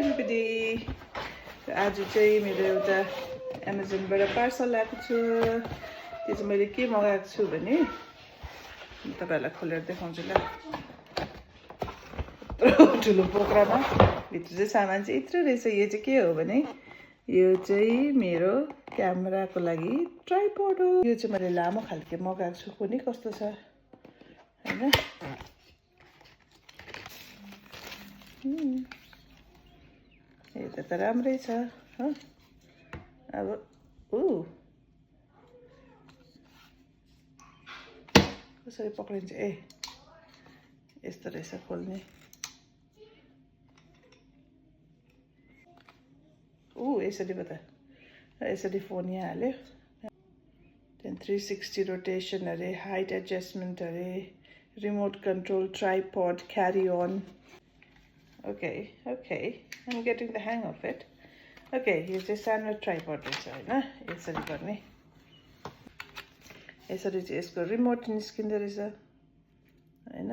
everybody. आज चाहिँ मेरो एउटा Amazonबाट पार्सल ल्याएको छु। त्यो चाहिँ मैले के मगाएको छु भने तपाईहरुलाई खोलेर देखाउँछु ल। ठुलो पोखरामा भित्र चाहिँ सामान चाहिँ यत्रो रहेछ। यो चाहिँ के हो भने यो चाहिँ मेरो क्यामेराको लागि ट्राइपड हो। यो चाहिँ मैले लामो खालके मगाएको छु। कुनै कस्तो छ हैन। त राम्रै छ हो। अब कसरी पक्रिन्छ यस्तो रहेछ खोल्ने। यसरी पो त यसरी फोन यहाँ हाल्यो। 360 रोटेसन अरे, हाइट एडजस्टमेन्ट अरे, remote control, tripod, carry on. Okay, I'm getting the hang of it. Okay, यो चाहिँ सानो ट्राइपॉड रहेछ हैन। यसरी गर्ने। यसरी चाहिँ यसको रिमोट निस्किँदो रहेछ हैन।